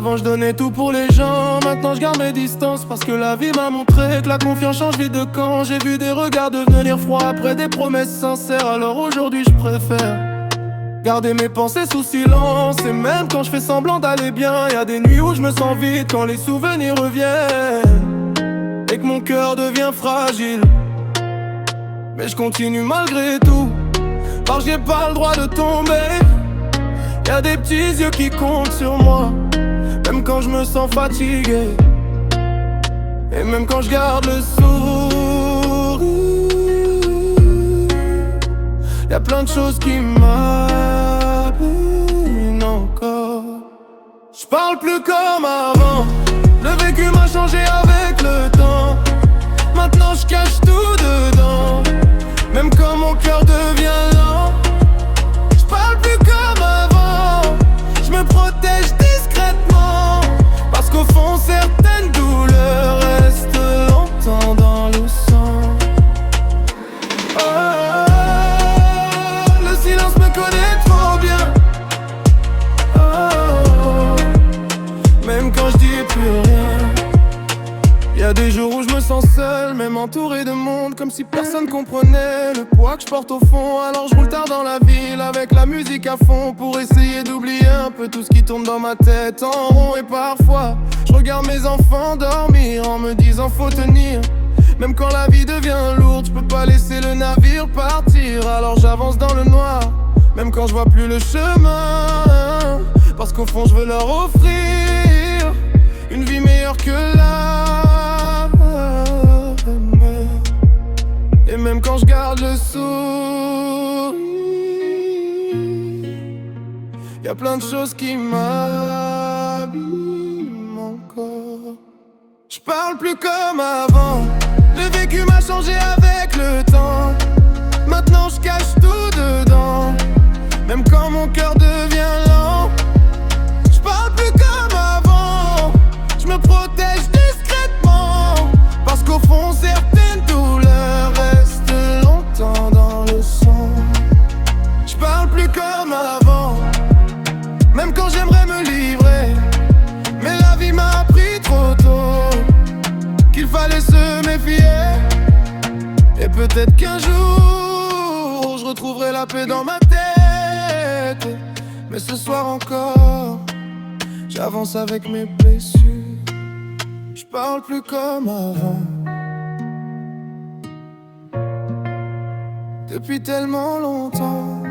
Avant je donnais tout pour les gens, maintenant je garde mes distances. Parce que la vie m'a montré que la confiance change vite de camp. J'ai vu des regards devenir froids après des promesses sincères. Alors aujourd'hui je préfère garder mes pensées sous silence. Et même quand je fais semblant d'aller bien, y a des nuits où je me sens vide quand les souvenirs reviennent et que mon cœur devient fragile. Mais je continue malgré tout, parce que j'ai pas le droit de tomber. Y'a des petits yeux qui comptent sur moi, même quand je me sens fatigué. Et même quand je garde le sourire, y'a plein de choses qui m'abîment encore. J'parle plus comme avant, le vécu m'a changé avec le temps. Maintenant je cache tout dedans, même quand mon cœur devient lent. J'parle plus comme avant, je me protège discrètement. Parce qu'au fond certaines douleurs restent longtemps dans le sang. Oh, le silence me connaît trop bien. Oh, même quand je dis plus rien. Y'a des jours où je me sens seul, même entouré de monde, comme si personne comprenait le poids que je porte au fond. Alors je roule tard dans la ville avec la musique à fond, pour essayer d'oublier un peu tout ce qui tourne dans ma tête en rond. Et parfois je regarde mes enfants dormir en me disant faut tenir. Même quand la vie devient lourde, je peux pas laisser le navire partir. Alors j'avance dans le noir, même quand je vois plus le chemin. Parce qu'au fond je veux leur offrir une vie meilleure que la. Et même quand je garde le sourire, y'a plein de choses qui m'abîment encore. J'parle plus comme avant, le vécu m'a changé avec le temps. Maintenant je cache tout dedans, même quand mon cœur devient lent. J'parle plus comme avant, je me protège discrètement. Parce qu'au fond certaines douleurs restent longtemps dans le sang. J'parle plus comme avant, même quand j'aimerais me livrer. Mais la vie m'a appris trop tôt qu'il fallait se méfier. Et peut-être qu'un jour je retrouverai la paix dans ma tête. Mais ce soir encore, j'avance avec mes blessures. J'parle plus comme avant, depuis tellement longtemps.